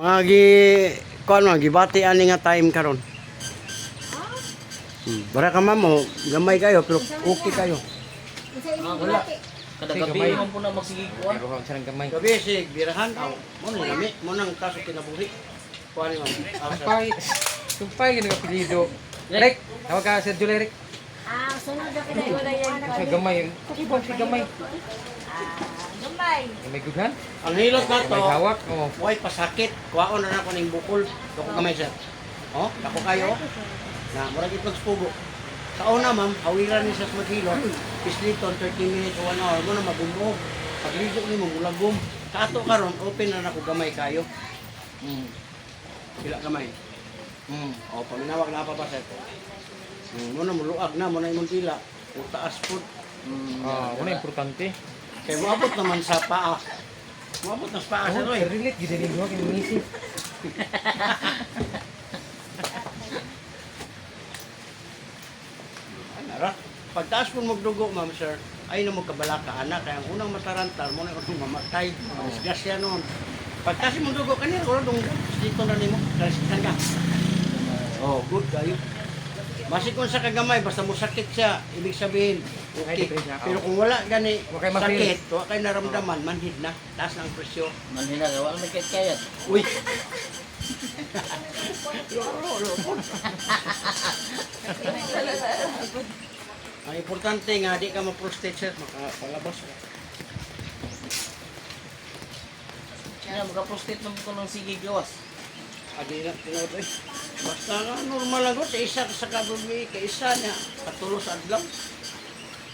Gi kuan mo gibati ani nga time karon. Bara ka mamo, gamay kayo pero okay kayo. Wala. Kada gabi man po na magsigikuan. Pero sa gamay. Gabi si birahan aw mo ni lami mo nang taso kinabuhi. Kuan ni ma'am. Sumpay gini apelyido. Rek, tawag ka Sir Julie Rek. Sunod na pinagulay yan. Sa gamay. Ibang si gamay. Gamay. May gudhan? Ang hilot na to. May hawak. Oh. Way pasakit. Kuhaon na ko ning bukol. Dako gamay sir. Oh, dako kayo. Na murag itong spugo. Sa una ma'am, awiran ni sa maghilot. Pisliton 30 minutes o 1 hour mo na mabumog. Pagligo ni mo mulagom. Kato karon open na nako gamay kayo. Sila gamay. O paminawag na pa ba sir? Mo na muluag na mo na imong tila. Utaas pud. Ah, una importante. Kay moabot naman sa paa. Moabot na sa paa sir oy. Relate gid ni duha kini isip. Ara, pagtaas po magdugo, ma'am sir, ay na mo kabalaka anak. Kaya ang unang matarantar mo na unang mamatay. Disgrasya noon. Pagtaas mo dugo kanina, wala dong dito na nimo. Kalisitan ka. Oh, good kayo. Basi kung sa kagamay, basta mo sakit siya, ibig sabihin, okay. Pero kung wala gani Wakay mapil. sakit, wala kayo naramdaman, manhid na, taas na ang presyo. Manhina ka, wala may kayat. Uy! Ang importante nga, di ka ma-prostate sir, makapalabas ka. Kaya makaprostate naman ko ng sige gawas. Adi na, tinawad eh. Basta nga, normal lang ko, sa isa sa kabubi, ka isa niya, katulo sa adlaw.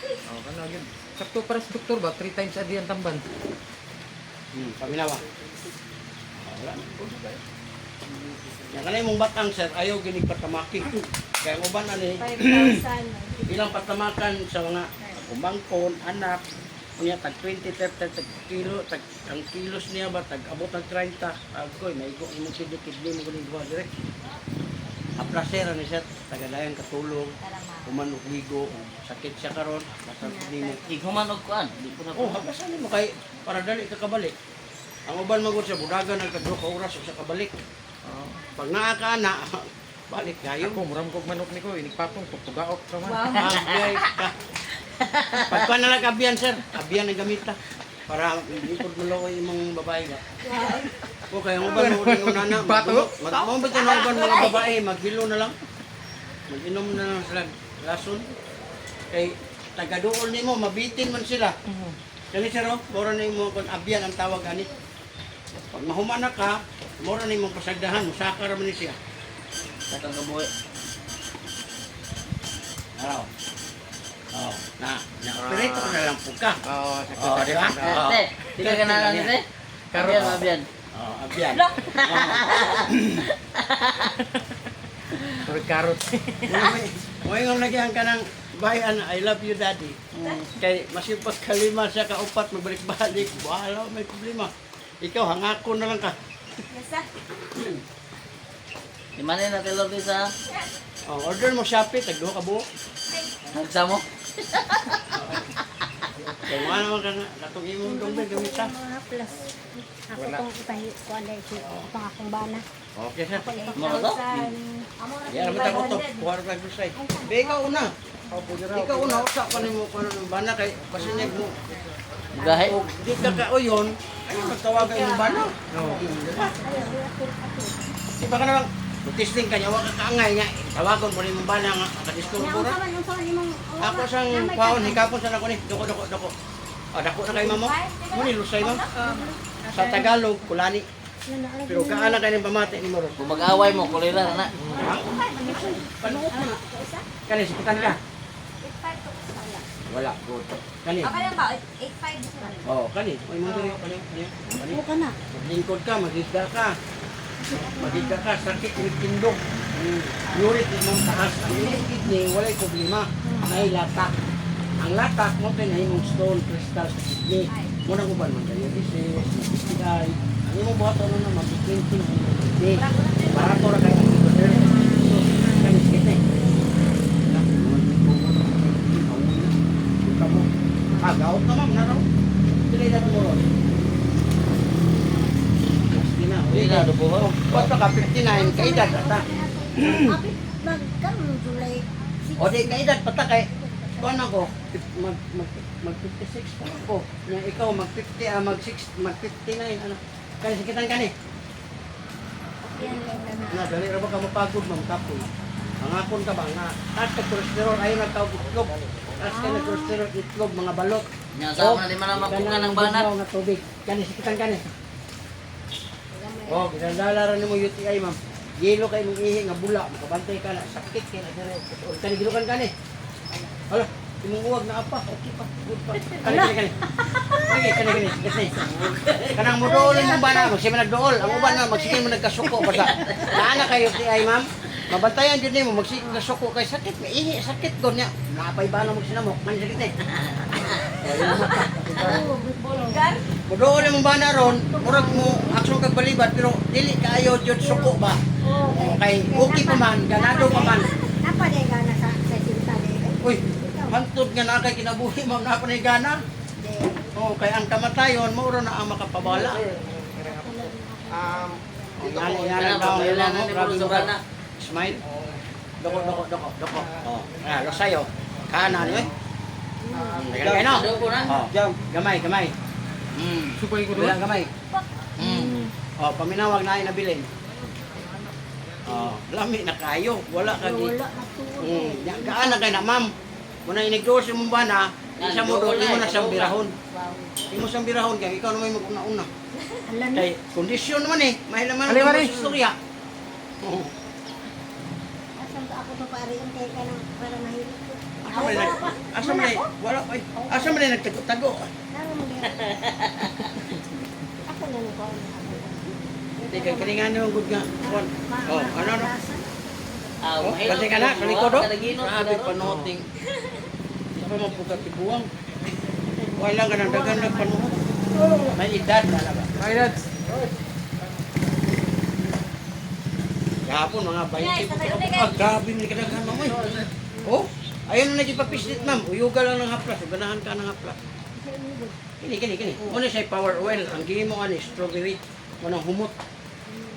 Oh, kana gyud. Sakto para sa doktor ba 3 times a day ang tamban. Paminawa. Wala na, pwede kayo. Yan kanay mong batang sir, ayaw ginig patamaki. Kaya ang uban ani, 5,000. ilang patamakan sa mga kumangkon, anak, kunya tag 20, 30, tag kilo, tag ang kilos niya ba tag abot ng 30. Agoy, maigo mo kidney mo kuning duha direct. Aplasera ni sir, tagadayang katulong, kumanok ligo, sakit siya karon, basta hindi mo. Iguman og kuan, di ko na Oh, hagasan mo kay para dali ka kabalik. Ang uban magud sa budagan nagkadto ka oras sa kabalik. Pag naa ka na, balik kayo. Ako muram kog manok niko inigpatong pagtugaok sa man. Agay ka. Pagkuhan na lang abiyan, sir. Abiyan ang gamita. Para hindi ko malukoy yung mga babae ba. O kaya ang uban mo yung nana. Bato? Mamabit na uban mga babae, maghilo na lang. Mag-inom na lang sila lason. Kay tagaduol ni mo, mabitin man sila. Kani sir, mura na yung mga abiyan ang tawag ani. Pag mahumana ka, mura na yung mga pasagdahan, musaka raman ni siya. Takang kabuhi. Araw. Oh, na-operate ko na lang po ka. Oo, Oh, di ba? Oh. Te, di ka ganahan ni te. Kabiyan, mabiyan. Oh, abyan. karot. Mo yung nagyan ka ng bayan, I love you daddy. Kay masipag kalima siya ka upat magbalik-balik. Wala may problema. Ikaw hangako na lang ka. Di man na tilor di sa Oh, order mo Shopee tag duha ka buok. nagsa mo. Kay mo naman ka na katong imong dong gamit sa. Mga plus. Ako tong itahi ko alay si pang akong bana. Okay sir. Ako Mga to? 8,000. Yan mo ta ko to. Kuha ra ko say. Be ikaw una. Ikaw una usa pa nimo kuno ng bana kay pasinyag mo. Gahe. O di ka kauyon, ay magtawagan yung bana. Oo. Di ba ka naman, testing ka niya, wag ka kaangay nga. Tawagon mo rin yung bana nga, kadisturbo ra. Ako sang kwaon, hikapon sa ako ni, doko. Dako na kay mamo. Muni, lusay mo. Sa Tagalog, kulani. Pero kaana kayo ng pamati ni Moro. Kung mag-away mo, kulira na. Ha? Panuot mo na. Kani, sipitan ka. Wala, good. Kani. Okay lang ba? 8,500. Oh, kani. May mundo niyo, kani. ka na. Maglingkod ka, magigda ka. Magigda ka, sakit yung tindog. Uric mong taas. Ang kidney, walay problema. May latak. Ang latak mo, pinahimong stone, crystal sa kidney. Muna ko ba naman kayo? Disease, mabigay. Ang imong buhat ano na, mabiglinting ang kidney. Barato na kayo ang kidney. So, kani sa kidney. Gawat na ma'am, naraw. Pilay na tumulong. Hindi na, dubuhon. o kwarta ka 59 kaedad ata. Apit magkaroon July. O di kaedad pata kay kuan ako mag 56 pa ako. Nya ikaw mag 50 mag 59 ano. Kani sikitan kani. Yan lang na. Na dali ra ba ka mapagod ma'am kapoy. Angakon ka ba nga taas ka cholesterol ayo nagtawag itlog. Taas ka na cholesterol itlog mga balot. Nya sa man di man mapukan ng banat. Nga tubig. Kani sikitan kani. Oh, ginadala ra nimo UTI ma'am. Yelo kay mong ihi nga bula, makabantay ka na sakit kay na dire. Kani gilukan kani. Hala, imong uwag na apa, okay pa, good pa. Kani. Sige, kani. Kanang mudool mo ba na, siya nagdool. Ang uban na magsigil mo nagkasuko basta. Naana kay UTI ma'am. Mabantayan jud nimo magsigil kasuko kay sakit, may ihi sakit gon nya. Napay ba na mo sinamok, man sakit ni. Mudool mo ba na ron, murag mo aksyon kag balibad pero dili kaayo jud suko ba. Okay, okay pa man, ganado pa man. Napaday ka na sa sinta de. Uy, hantod nga na kay kinabuhi mo na pa ni gana. Oh, kay ang kamatayon mo na ang makapabala. Yan daw mo, grabe mo ka. Smile. Doko. Oh, lo sayo. Kanan eh. Dagan no. Oh, gamay. Supay ko Bilang doon. gamay. Oh, paminawag na ay nabilin. Oh, lami na kayo. Wala ka di. Wala na tuwa. Gaan na kay na ma'am. Muna inigdos mo ba na, isa mo doon, di mo na siyang birahon. Di mo siyang birahon, kaya ikaw naman mag-una-una. Alam na. Kay, kondisyon naman eh, mahal naman Ali, ang Mari. istorya. Oo. Asan ka ako to pare ang kay ka nang para mahirap ko. Asa mo na, wala pa eh. Asa mo na nagtago-tago. Ako na ko. Hindi, kay kalingan yung good nga. Oh, ano. Ah, Oh, mahilot kasi ka na, sa likod oh. Kadaginot, Grabe kadaro. panoting. Hindi pa mapugat ibuwang. Wala ka nang dagan nagpanuhot. May edad na ba? Ay, dads. Gapon, mga 20. Ah, grabe ni kadaghan mo eh. Oh, ayun na nagpapislit ma'am. Uyuga lang ng haplas. Ganahan ka ng haplas. Kini. Muna siya power oil. Ang gini mo ani strawberry. Munang humot.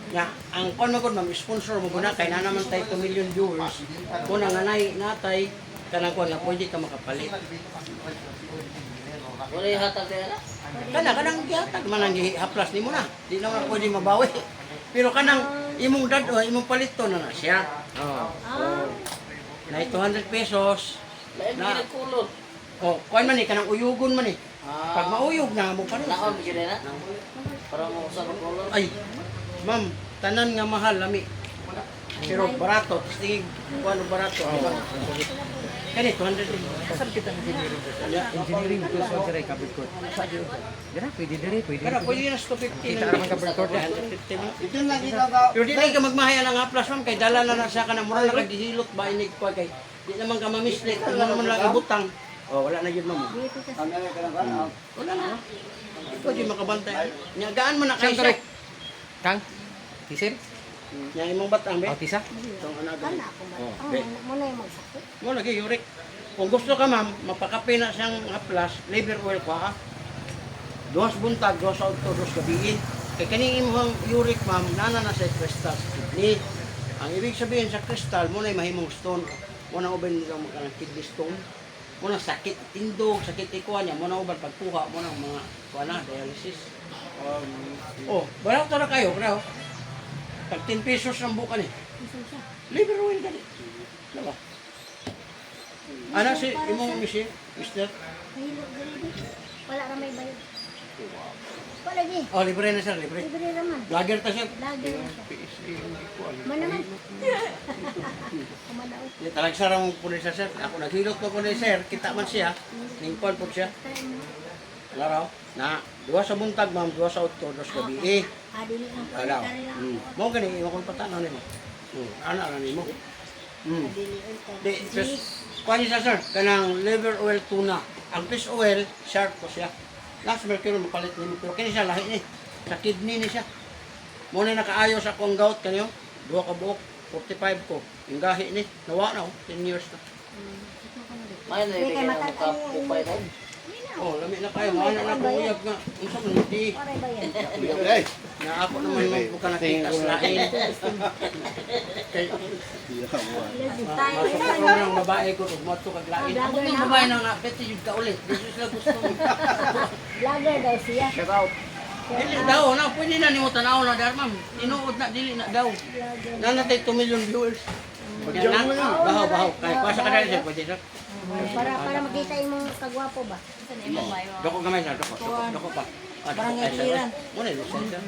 Nga, ang kon mo ma'am, sponsor mo guna kay na naman tayo 2 million viewers. Muna nga natay kanang kon nga pwede ka makapalit. Wala yung hatag kaya na? Kanang gihatag man ang haplas nimo na. Di naman pwede mabawi. Pero kanang imong imong palito na siya. Oh. Na 200 pesos. Lain Na. na nagkulot. Oh, kuan man ni kanang uyugon man ni. Ah. Pag mauyog na mo pa rin. Naon bigyan na? Para mo sa kulot. Ay, ma'am, tanan nga mahal lami. Pero barato, tingin kuan barato, di ba? Kani 200 din. Saan kita engineering ko? Engineering ko sa Siray, Kabit Court. Dira, pwede diri, pwede. Pero pwede na sa 250 Kita lang. naman Kabit Court. 150 lang. Ito lang Pero di lang ka magmahaya ng haplas ma'am, kay dala na na siya ka na mura na kagihilot ba inig ko kay di naman ka mamislit, ano naman lang ibutang. Oh, wala na yun ma'am. Dito sa Wala na. Ikaw di makabantay. Nyagaan mo na kayo Siyempre. siya. Kang? Tisir? Nya imong batang be. Autisa? Itong anak. kana ako ba? Oh, Ang be. muna yung magsakit. Mo lagi yurik. Kung gusto ka ma'am, mapakape na siyang haplas, liver oil ka. Duwas buntag, duwas auto, duwas gabiin. Kay kaning imong uric ma'am, nana na sa crystal sa kidney. Ang ibig sabihin sa crystal, mo na mahimong stone. Mo na uban nila mga kidney stone. Mo na sakit tindog, sakit ikuan niya, mo na uban pagkuha mo ng mga kuana dialysis. Oh, barato na kayo, bro. Tag 10 pesos ang buka ni. Iso siya. Liver oil gani. Diba? Ana si imong mister? Mahilo dili. Wala ra may bayad. Wala gi. Oh, libre na sir, libre. Libre raman. Vlogger ta sir. Lagi na siya. Man naman. Kumadaw. Di talag sarang pulis sa sir. Ako naghilot ko pulis sir, kita man siya. Ningkon po siya. Laraw na duwa sa buntag ma'am, duwa sa utto, duwa sa gabi. Dili ang Laraw. pagkari lang. Mo gani imo kon patanaw nimo. Ana ra nimo. Dili ang Di pres kuan siya sir, kanang liver oil tuna. Ang fish oil sharp ko siya. Last mercury mo palit nimo pero kini siya lahi ni. Sa kidney ni siya. Mo na nakaayo sa akong gout kanyo. Duha ka buok, 45 ko. Yung gahi ni, nawa na 10 years na. May na Kay ibigay na matag- kapupay na. Oh, lami na kayo. Mga na ko uyab nga. Unsa man hindi. Waray bayad. Uy, Na ako naman mo buka nakita sa lain. Kay Tayo masok ko ng babae ko ug moto kag lain. Ako yung babae na nga beti jud ka ulit. Dili sila gusto mo. Vlogger daw siya. shout out. Dili daw na pwede na nimo tanaw na dar ma'am. Tinuod na dili na daw. Na natay 2 million viewers. Yan na. Bahaw. Kay pasa ka dali sa pwede sa. Para makita imong kagwapo ba? Doko gamay sa doko pa. Barang ikiran. Muna yung sensor.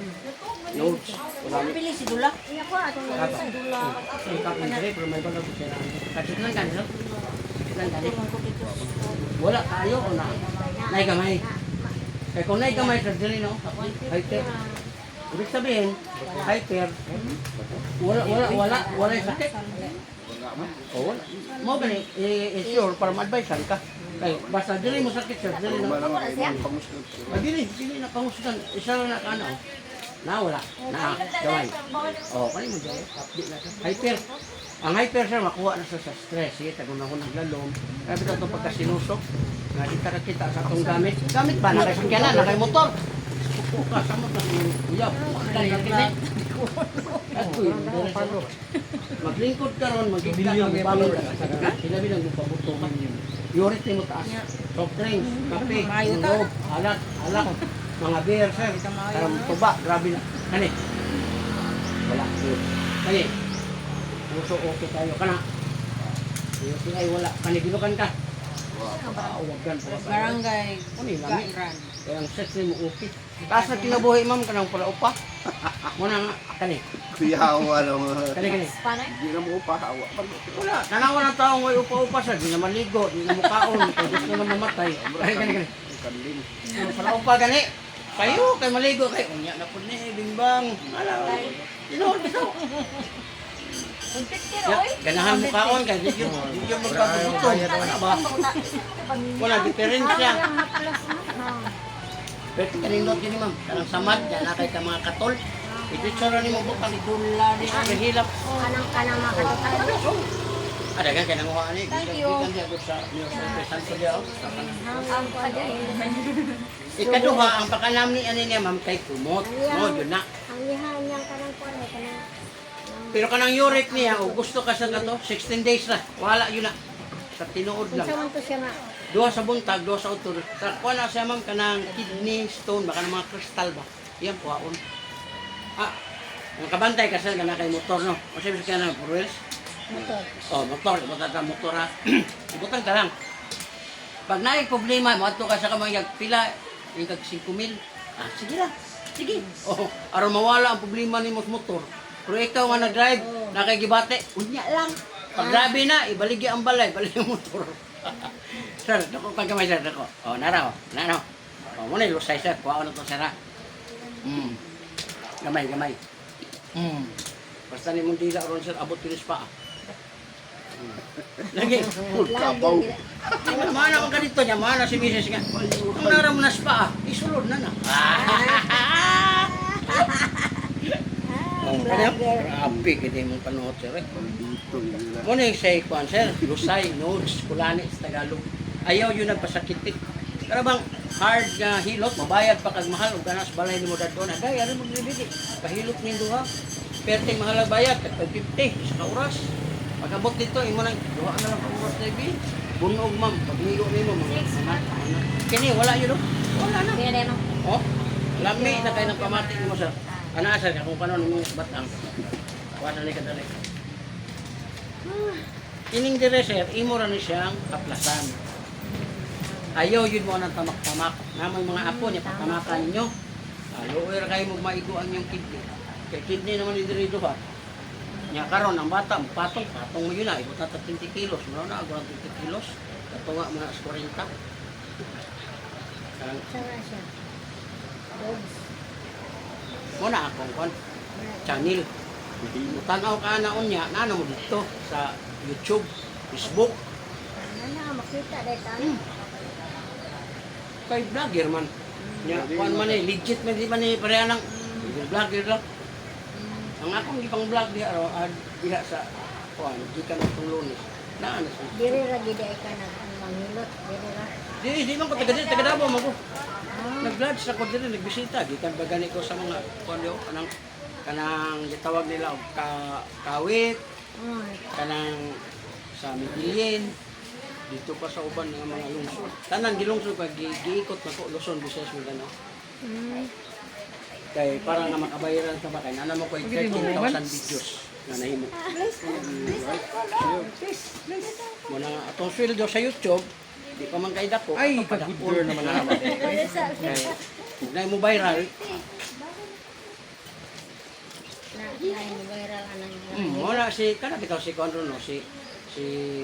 Notes. Pili si Dula. Iya ko atong sa dula. Ikaw ang sari, pero may balag siya lang. Kasi lang ganito. Lang ganito. Wala tayo o na. Nay gamay. Kaya kung nay gamay sa dili no, hyper. Ibig sabihin, hyper. Wala yung sakit. Oh, wala. Mo ba ni, i-sure para ma-advisean ka. Kaya basta dili mo sakit sir, dili no. Dili na pangusgan. Isa lang na kano. Na wala. Na gamay. Oh, kani mo dyan. Update na siya. Hyper. Ang hyper sir, makuha na siya sa stress. Sige, tagunahon ng lalong. Kaya bito itong pagkasinusok. Nga di ka nakita sa itong gamit. Gamit ba? Nakasakyanan, nakay-motor. Puka, samot na yung uyab. Kaya maglingkod ka ron, magkita ka, magbangon ka. Sinabi lang yung pabuto ka. Yurit ni mo taas. Soft drinks, kape, loob, alak, mga beer, sir. Tuba, grabe na. Kani? Wala. Kani? Puso okay tayo. Kana? Yung ay wala. Kani, binukan ka. Awagan po. Barangay. Ano yung lami? Kaya ang sex ni mo okay. Taas na kinabuhi, ma'am, kanang pala upa. Muna nga, kani. Kuyawa lang. Kani. Hindi na mo pa hawa. Wala. Tanawa ng tao ngayon upa-upa siya. Di na maligo, di na mukaon. Kaya gusto na mamatay. Kani. Kanding. Pala upa gani. Kayo, kay maligo. Kay unya na po ni, bimbang. Alam. Tinood ito. Ganahan mo kaon kay di yung magpapabuto. Ba? Wala diferensya. Pero kanindot yun ma'am. Kanang samad, yan na kay ka mga katol. Ipitsura ni mo bukang idula ni kahilap. Kanang makatotay. Ada kan kanang uha ni. Thank you. Kan dia sa New San Juliao. Ang kada Ikaduha ang pakanam ni ani niya ma'am kay kumot. Mo yun na. ang lihan niyang kanang kuan ay kanang Pero kanang uric niya, o gusto ka sa gato, 16 days na. Wala yun na. Sa tinuod lang. unsa man to siya nga Duha sa buntag, duha sa utol. Sa kuha na siya ma'am kanang kidney stone, baka ng mga kristal ba. Yan po haon. Ang kabantay kasi na kay motor no. Kasi bisa ka na for wheels. motor. Oh, motor, ibutang ka motor ha. Ibutang ka lang. Pag naay problema, maadto ka sa kamayag pila, yung kag 5,000. Sige lang. Sige. Oh, aron mawala ang problema ni mo sa motor. Pero ikaw nga nag-drive, nakagibate, unya lang. Pag grabe na, ibaligi ang balay, balik ang motor. Sir, dako pagkamay sir, dako. Oh, naraw, naraw. Oh, muna yung lusay sir, kuha na to sir ha. Gamay. Basta ni mong dila ron sir, abot kinis pa. Lagi. Kabaw. Mana man ka dito niya, mana si Mrs. nga. Ang naraw mo na spa, isulod na na. Grabe kita mong panuot sir eh. Muna yung say kuan sir, lusay, nodes, kulani sa Tagalog. Ayaw yun nagpasakit eh. Pero bang hard nga hilot, mabayad pa kag mahal, o ganas balay ni mo dadto na. Gaya rin magbibigay. Pahilot ni duha. Perting mahal ang bayad, kag 50 sa oras. Pag-abot dito, imo nang duha na lang oras na ibi. Bunog ma'am, pagligo nimo mga kini wala yun oh. Wala na. Pwede no. Oh, lami na kayo ng pamati mo sir. Ana sir, kung paano nimo batang. Wala ni kadali. Kining dire sir, imo ra ni siyang kaplasan. Ayaw yun mo nang tamak-tamak. Namang mga apo niya, patamakan ninyo. Lower kayo maigo ang yung kidney. Kaya kidney naman ni dire ha. Nya karon ang bata, patong mo yun na. Ibot na 20 kilos. Ano na, agurang 20 kilos. Katunga mo na 40. Sara siya. Dogs. Muna akong kon. Channel. Tanaw ka na unya, nana mo dito sa YouTube, Facebook. Ana makita dai tayo. Kay vlogger man. Nya kuan man eh, legit man di man eh pareha nang vlogger lang. Ang akong gipang vlog diha diha sa kuan, gikan atong Lunes. Na ano siya. Diri ra gid ay ka manghilot, diri ra. Di man ko taga Davao mo ko. Ah, Nag-lodge sa ko diri nagbisita gikan ba gani ko sa mga kondo kanang gitawag nila og kawit, kanang sa Miguelin dito pa sa uban ng mga lungsod. Tanan gilungsod pag giikot na ko Luzon, Visayas, Mindanao. Kay para nga makabayaran ka ba kay nana mo koy 13,000 videos na nahimo. Mo na nga atong sweldo sa YouTube, di pa man kay dako. Ay, kapadakon. ka-good girl naman na. Kay kung na mo viral, na ay viral anang. wala si kana bitaw si Conro no, si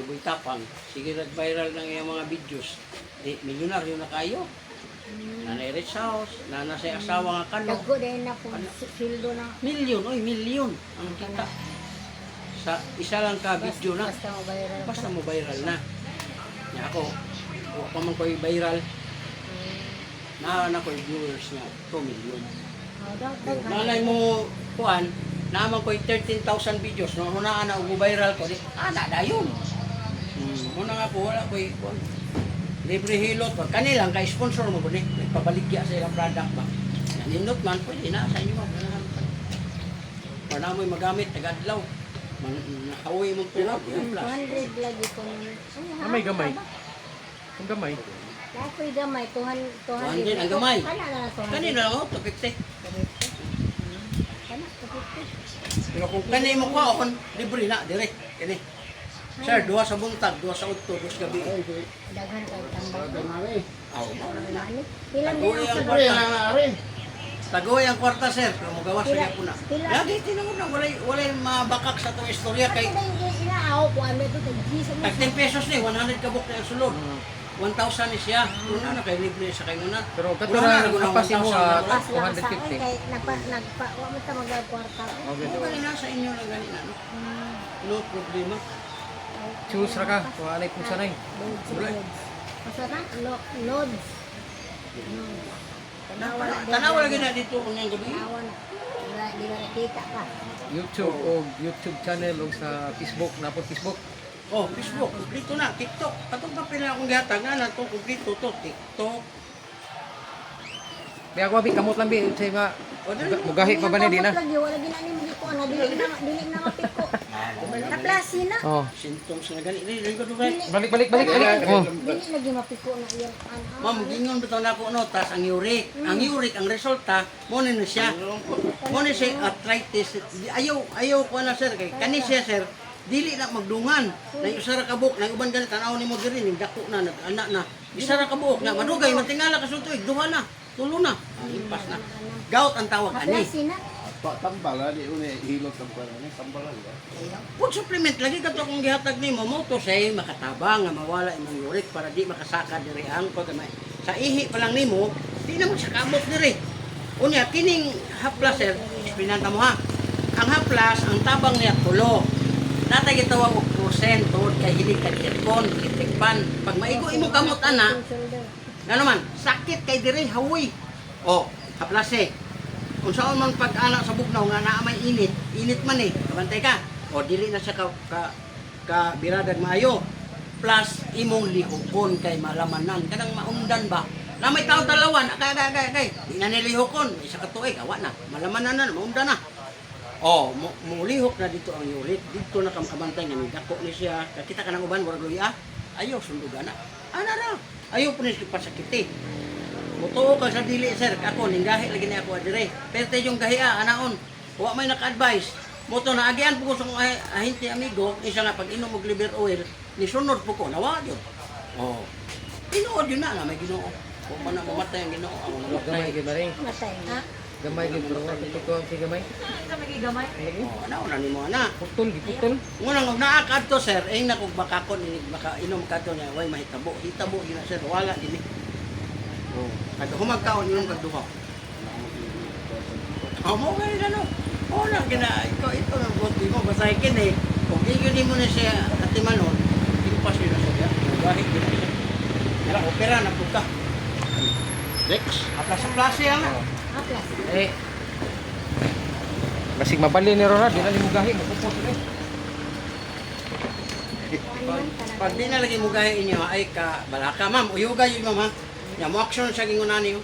Boy Tapang. Sige nag-viral ng iyang mga videos. Di milyonaryo na kayo. Nanay Rich House, nana sa asawa nga kano. Dagko din na po sildo na. Milyon ang kita. Sa isa lang ka video na. Basta mo viral. Basta mo viral na. Nya ako, wa pa man ko'y viral. Na ko'y viewers na 2 million. Malay mo, kuan, naman ko'y 13,000 videos. No, hunaan na viral ko. Di, na dayon. Muna nga po, wala ko'y kuan. Libre hilot. Pag kanilang, kay sponsor mo ko ni. Nagpabaligya sa ilang product ba. Nanindot man, pwede na sa inyo. Para mo'y magamit, tagadlaw. Nakauwi mong pera. 200 lagi ko. May gamay. Ang gamay. Dapoy gamay 200. 200 ang gamay. Kana na 200. Kanina lang ako, 250. Kana 250. Pero kung kani mo ko, ako libre na, direct. Kani. Sir, 2 sa buntag, 2 sa utto, 2 sa gabi. Daghan kay tambal. Aw. Pilang Tagoy din ang sa kwarta. Tagoy ang kwarta, sir. Pero magawa siya po na. Pila. Lagi, tinanong na, walay mabakak sa itong istorya kay inaaw ko ano to tag sa mo. tag 10 pesos ni, 100 kabok na yung sulod. 1,000 ni siya. Una na kay libre sa kay muna. Pero Una kato na, na nagunang napasin mo 1,000 nga na wala. 250. Kay nagpa wa mo ta magkwarta. Okay, Kung kanina sa inyo lang ganina, no? No problema. choose ra ka. Kung anay kung sanay. Basta na loads. Tanawa lagi na dito kung yung gabi. Tanawa na. Di ba nakita ka? YouTube o YouTube channel o sa Facebook. Napot Facebook. Oh, Facebook, kumplito na. TikTok. Katong pa pila akong gatag na to kumplito to. TikTok. Kaya ako abi kamot lang bi say nga O, dali. mugahi pa ba ni di na? Lagi wala ginani mo dito na dili na mapiko. Na plasi na. Oh. Symptoms na gani. Dili ko dugan. Balik. Oh. Dili lagi mapiko na iyang Ma'am, gingon bitaw na ako no, tas ang uric. Ang uric, ang resulta, mo na siya. Mo na siya arthritis. Ayaw ko na sir, kay kani siya sir, dili na magdungan. Na usara ka buok, na uban ganit tanaw nimo diri ning dako na nag-anak na. Isara ka buok na madugay matingala ka sutoy, duha na, tulo na. Impas na. Gout ang tawag ani. Plasi na. Tambal ha, di una hilot ang pera ni tambalan ba. Food supplement lagi ka to kung gihatag nimo mo to say makatabang nga mawala imong uric para di makasaka diri ang pagkamay. Sa ihi pa lang nimo, di na magsakabot diri. Unya kining haplas sir, pinanta mo ha. Ang haplas ang tabang niya tulo. Natay gitawag og percent tungod kay hilig ka tikon, tikpan. Pag maigo imong kamot ana, nga naman sakit kay diri hawoy. Oh, haplas eh. Kung saan man pag-anak sa bugnaw nga naa may init, init man eh, kabantay ka. O dili na siya ka biradag maayo. Plus imong lihokon kay malamanan kanang maundan ba. Na may taon talawan, kay. Di na nilihokon, isa ka tuig, awa na. Malamanan na, maundan na. Oh, mulihok na dito ang uric. Dito na kabantay nga dako ni siya. Kita ka nang uban wala luya. Ayaw sundugan na. Ana ra. Ayaw po ni pasakiti. Mutuo ka sa dili sir, ako ninggahi lagi na ako adire. Pero tayo yung gahiya, anaon. Wa may naka-advise. Muto na agian po ko sa ahinti amigo, isa nga pag inom og liver oil, ni sunod po ko, nawa yun. Oh. Tinuod yun na, may ginoo. Kung man na mamatay ang ginoo, ang Gamay mamatay. gyud bari. Matay na. Gamay gyud pero wa totoo ang si gamay. Oh, anaon na ni mo na. Putol, giputol. Ngunang naakad to sir, ay na kung bakakon, baka inom ka to niya, way mahitabo. Hitabo yun na sir, wala din eh. Oh. Kaya humagkaon inom ka duha. Mo ganun ano. Oo lang, ito ng buti mo, basahin eh. Kung hindi mo na siya katimanon, impas yun na siya. Gahit din na siya. Kaya opera na po ka. Next. Aplas sa klase yan na. Plasi. Eh. Basig mabali ni Rora, di na limugahi, magpupot eh. Pag di na lagi mo gahin inyo, ay ka balaka. Ma'am, uyuga yun ma'am ha. Ya, mo action sa gingunani yun.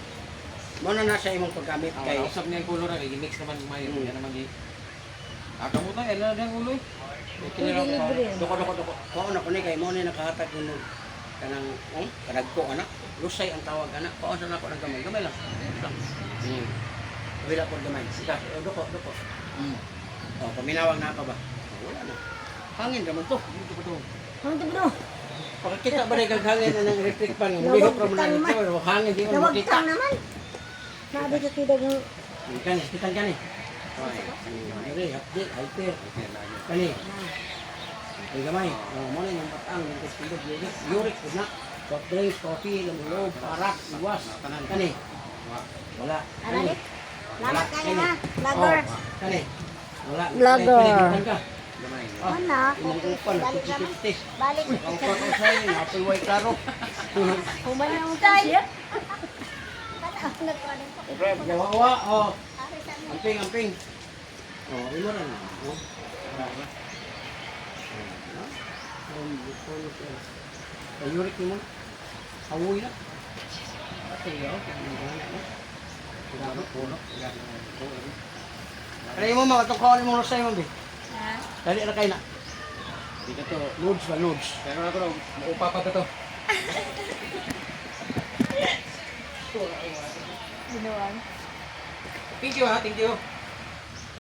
Mo na sa imong paggamit kay... Usap niya yung kulo na, i-mix naman mayo. Mm. Yan naman di. Kamu tayo, ano na yung ulo? Doko. Kung ano ko ni kay mo ni nakahatag mo kanang kadagko anak. Lusay ang tawag anak. Kung sa nako naggamay, gamay lang. Wala ko gamay. Sika, doko. Oh, paminawag na pa ba? Oh, wala na. Hangin naman to. Dito pa to. Ano to bro? Pakita ba na hangin na ng electric fan? Mulihok ra mo na ito. Hangin di mo Nawag makita. ka naman. Nabi ka tidak ng... Kani. Ay, update, hyper. Kani. Ay gamay. Oh, mo na yung batang yung testilo uric na. Soft drinks, coffee, lamulog, parak, iwas. Kani. Wala. Aralik? Lamat ka niya ha? Vlogger. Kani. Wala. Vlogger. Kani, ka. Ano? Imong upan, Balik naman. 50-50. Balik. Ang upan ko sa'yo, apple white klaro. Human na mo tayo. Nagkaroon ko. Gawa, oh. Amping. Oh, imo ra na. Oh. Ayurik mo. Awoy na. Sige, kaya mo mga tungkol mo sa mo, be. Dali na kayo na. Dito to. Nodes ba, nodes. Pero ako na, maupa pa to. Ginawa. Thank you ha, thank you.